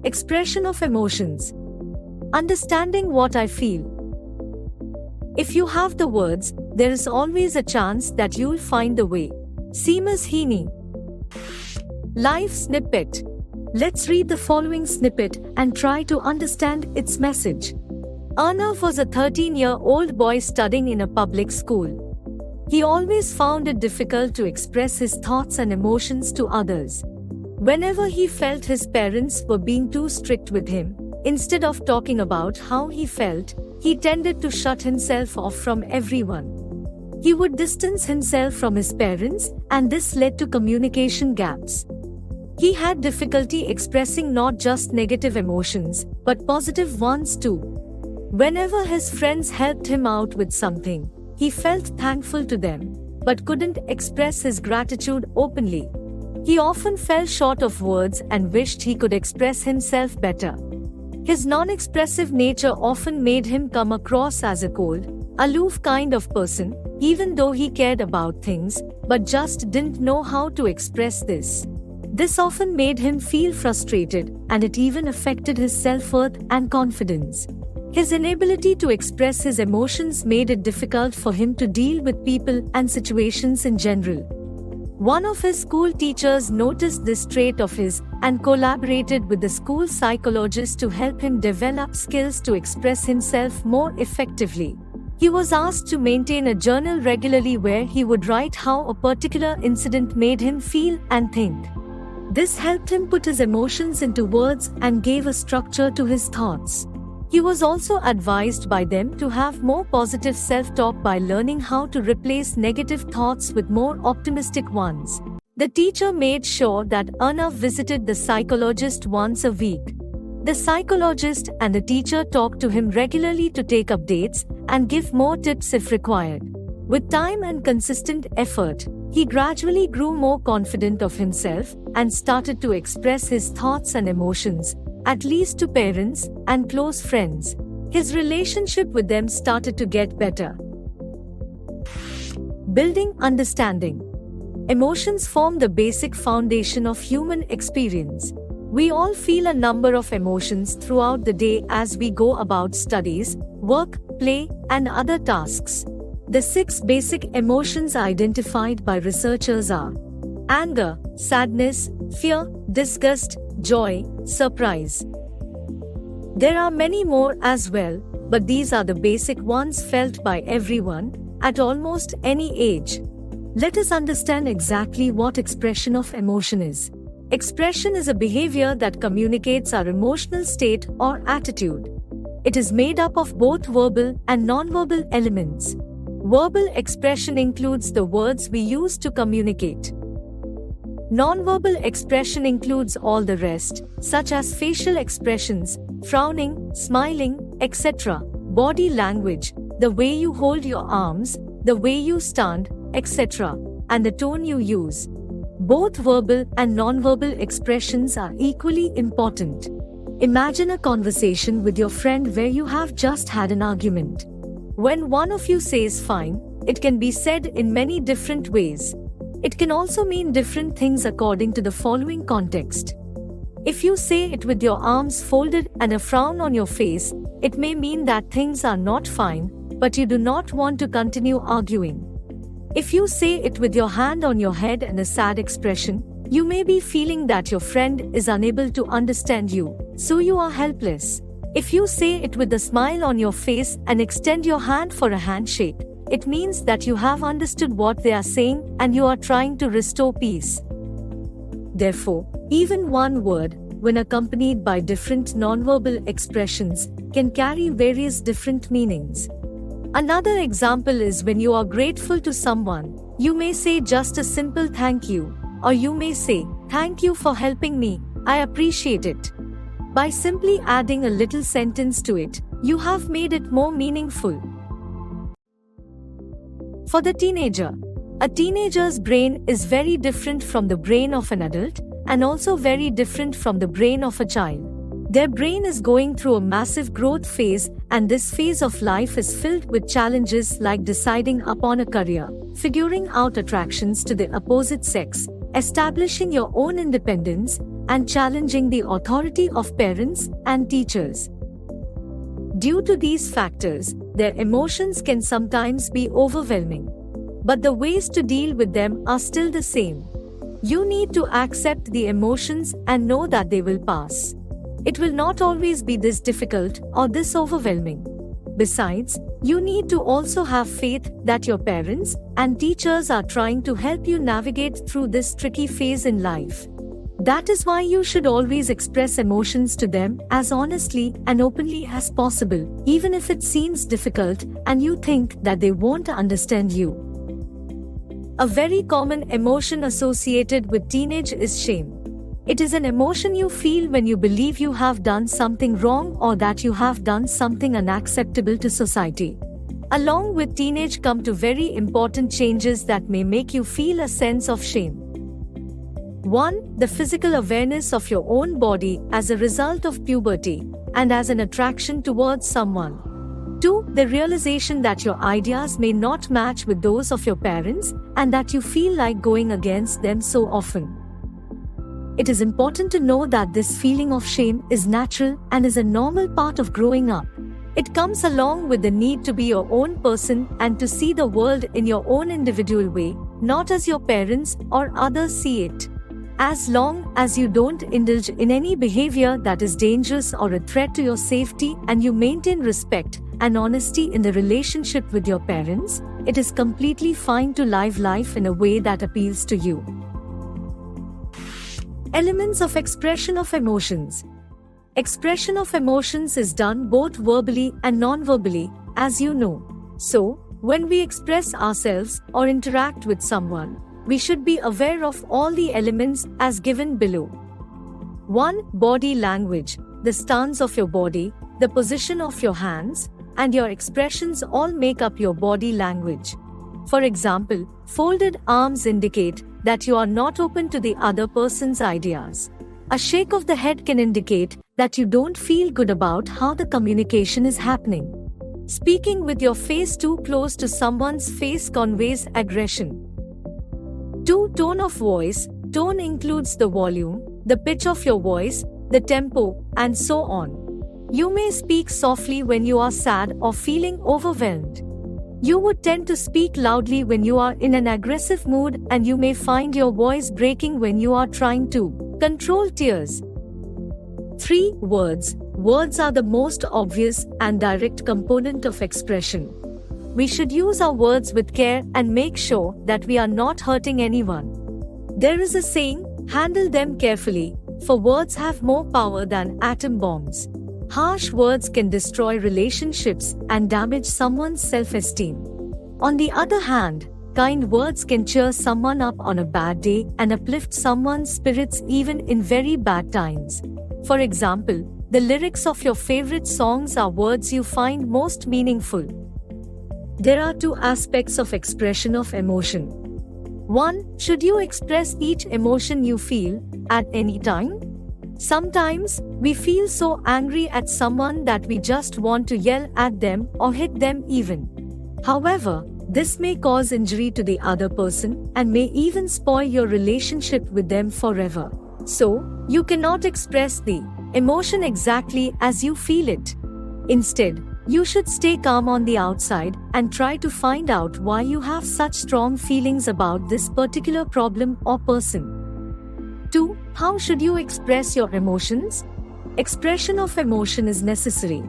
Expression of emotions. Understanding what I feel. If you have the words, there is always a chance that you'll find the way. Seamus Heaney. Life snippet. Let's read the following snippet and try to understand its message. Arnav was a 13-year-old boy studying in a public school. He always found it difficult to express his thoughts and emotions to others. Whenever he felt his parents were being too strict with him, instead of talking about how he felt, he tended to shut himself off from everyone. He would distance himself from his parents, and this led to communication gaps. He had difficulty expressing not just negative emotions, but positive ones too. Whenever his friends helped him out with something, he felt thankful to them, but couldn't express his gratitude openly. He often fell short of words and wished he could express himself better. His non-expressive nature often made him come across as a cold, aloof kind of person, even though he cared about things, but just didn't know how to express this. This often made him feel frustrated, and it even affected his self-worth and confidence. His inability to express his emotions made it difficult for him to deal with people and situations in general. One of his school teachers noticed this trait of his and collaborated with the school psychologist to help him develop skills to express himself more effectively. He was asked to maintain a journal regularly where he would write how a particular incident made him feel and think. This helped him put his emotions into words and gave a structure to his thoughts. He was also advised by them to have more positive self-talk by learning how to replace negative thoughts with more optimistic ones. The teacher made sure that Arnav visited the psychologist once a week. The psychologist and the teacher talked to him regularly to take updates and give more tips if required. With time and consistent effort, he gradually grew more confident of himself and started to express his thoughts and emotions, at least to parents and close friends. His relationship with them started to get better. Building understanding. Emotions form the basic foundation of human experience. We all feel a number of emotions throughout the day as we go about studies, work, play, and other tasks. The 6 basic emotions identified by researchers are anger, sadness, fear, disgust, joy, surprise. There are many more as well, but these are the basic ones felt by everyone, at almost any age. Let us understand exactly what expression of emotion is. Expression is a behavior that communicates our emotional state or attitude. It is made up of both verbal and non-verbal elements. Verbal expression includes the words we use to communicate. Non-verbal expression includes all the rest, such as facial expressions, frowning, smiling, etc., body language, the way you hold your arms, the way you stand, etc., and the tone you use. Both verbal and non-verbal expressions are equally important. Imagine a conversation with your friend where you have just had an argument. When one of you says fine, it can be said in many different ways. It can also mean different things according to the following context. If you say it with your arms folded and a frown on your face, it may mean that things are not fine, but you do not want to continue arguing. If you say it with your hand on your head and a sad expression, you may be feeling that your friend is unable to understand you, so you are helpless. If you say it with a smile on your face and extend your hand for a handshake, it means that you have understood what they are saying and you are trying to restore peace. Therefore, even one word, when accompanied by different nonverbal expressions, can carry various different meanings. Another example is when you are grateful to someone, you may say just a simple thank you, or you may say, "Thank you for helping me, I appreciate it." By simply adding a little sentence to it, you have made it more meaningful. For the teenager, a teenager's brain is very different from the brain of an adult, and also very different from the brain of a child. Their brain is going through a massive growth phase, and this phase of life is filled with challenges like deciding upon a career, figuring out attractions to the opposite sex, establishing your own independence, and challenging the authority of parents and teachers. Due to these factors, their emotions can sometimes be overwhelming. But the ways to deal with them are still the same. You need to accept the emotions and know that they will pass. It will not always be this difficult or this overwhelming. Besides, you need to also have faith that your parents and teachers are trying to help you navigate through this tricky phase in life. That is why you should always express emotions to them as honestly and openly as possible, even if it seems difficult and you think that they won't understand you. A very common emotion associated with teenage is shame. It is an emotion you feel when you believe you have done something wrong or that you have done something unacceptable to society. Along with teenage come two very important changes that may make you feel a sense of shame. 1. The physical awareness of your own body as a result of puberty and as an attraction towards someone. 2. The realization that your ideas may not match with those of your parents and that you feel like going against them so often. It is important to know that this feeling of shame is natural and is a normal part of growing up. It comes along with the need to be your own person and to see the world in your own individual way, not as your parents or others see it. As long as you don't indulge in any behavior that is dangerous or a threat to your safety and you maintain respect and honesty in the relationship with your parents, it is completely fine to live life in a way that appeals to you. Elements of expression of emotions. Expression of emotions is done both verbally and non-verbally, as you know. So, when we express ourselves or interact with someone, we should be aware of all the elements as given below. 1. Body language. The stance of your body, the position of your hands, and your expressions all make up your body language. For example, folded arms indicate that you are not open to the other person's ideas. A shake of the head can indicate that you don't feel good about how the communication is happening. Speaking with your face too close to someone's face conveys aggression. 2. Tone of voice. Tone includes the volume, the pitch of your voice, the tempo, and so on. You may speak softly when you are sad or feeling overwhelmed. You would tend to speak loudly when you are in an aggressive mood, and you may find your voice breaking when you are trying to control tears. 3. Words. Words are the most obvious and direct component of expression. We should use our words with care and make sure that we are not hurting anyone. There is a saying, handle them carefully, for words have more power than atom bombs. Harsh words can destroy relationships and damage someone's self-esteem. On the other hand, kind words can cheer someone up on a bad day and uplift someone's spirits even in very bad times. For example, the lyrics of your favorite songs are words you find most meaningful. There are two aspects of expression of emotion. 1. Should you express each emotion you feel at any time? Sometimes, we feel so angry at someone that we just want to yell at them or hit them even. However, this may cause injury to the other person and may even spoil your relationship with them forever. So, you cannot express the emotion exactly as you feel it. Instead, you should stay calm on the outside and try to find out why you have such strong feelings about this particular problem or person. 2. How should you express your emotions? Expression of emotion is necessary.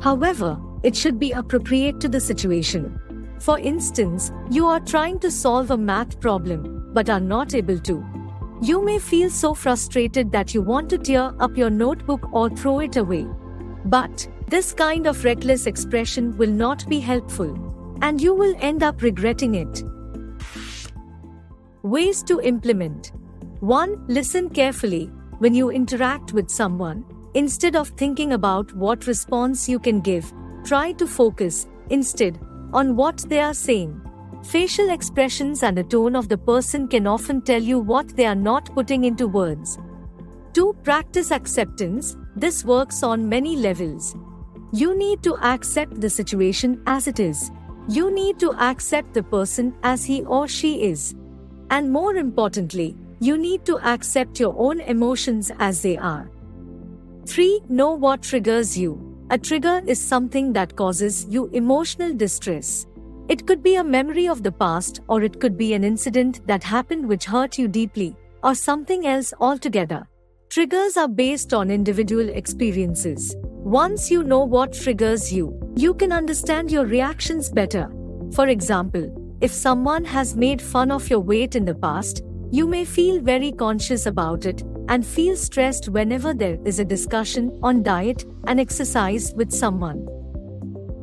However, it should be appropriate to the situation. For instance, you are trying to solve a math problem, but are not able to. You may feel so frustrated that you want to tear up your notebook or throw it away. But this kind of reckless expression will not be helpful, and you will end up regretting it. Ways to implement. 1. Listen carefully. When you interact with someone, instead of thinking about what response you can give, try to focus, instead, on what they are saying. Facial expressions and the tone of the person can often tell you what they are not putting into words. 2. Practice acceptance. This works on many levels. You need to accept the situation as it is. You need to accept the person as he or she is. And more importantly, You need to accept your own emotions as they are. 3. Know what triggers you. A trigger is something that causes you emotional distress. It could be a memory of the past, or it could be an incident that happened which hurt you deeply, or something else altogether. Triggers are based on individual experiences. Once you know what triggers you, you can understand your reactions better. For example, if someone has made fun of your weight in the past, you may feel very conscious about it and feel stressed whenever there is a discussion on diet and exercise with someone.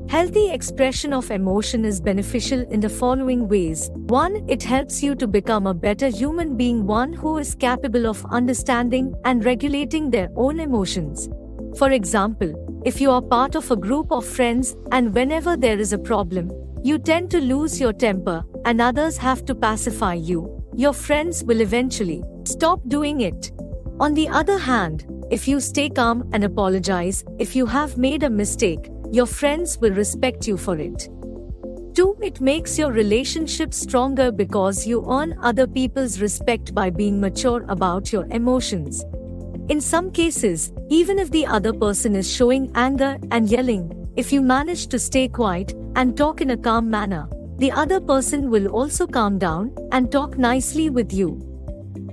Healthy expression of emotion is beneficial in the following ways. 1. It helps you to become a better human being, one who is capable of understanding and regulating their own emotions. For example, if you are part of a group of friends and whenever there is a problem, you tend to lose your temper and others have to pacify you, your friends will eventually stop doing it. On the other hand, if you stay calm and apologize if you have made a mistake, your friends will respect you for it. 2. It makes your relationship stronger because you earn other people's respect by being mature about your emotions. In some cases, even if the other person is showing anger and yelling, if you manage to stay quiet and talk in a calm manner, the other person will also calm down and talk nicely with you.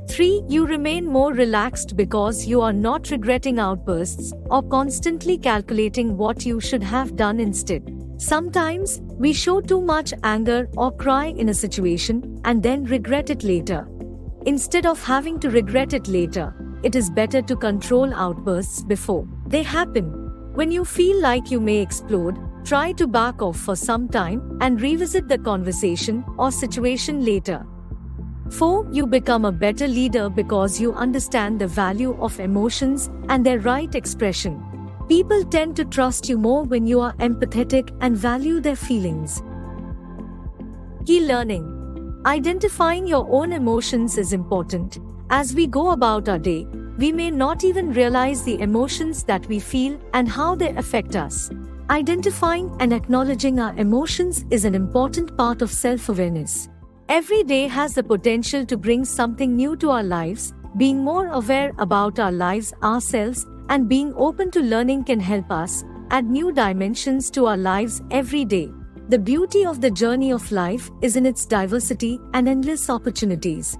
3. You remain more relaxed because you are not regretting outbursts or constantly calculating what you should have done instead. Sometimes, we show too much anger or cry in a situation and then regret it later. Instead of having to regret it later, it is better to control outbursts before they happen. When you feel like you may explode, try to back off for some time and revisit the conversation or situation later. 4. You become a better leader because you understand the value of emotions and their right expression. People tend to trust you more when you are empathetic and value their feelings. Key learning. Identifying your own emotions is important. As we go about our day, we may not even realize the emotions that we feel and how they affect us. Identifying and acknowledging our emotions is an important part of self-awareness. Every day has the potential to bring something new to our lives. Being more aware about our lives ourselves and being open to learning can help us add new dimensions to our lives every day. The beauty of the journey of life is in its diversity and endless opportunities.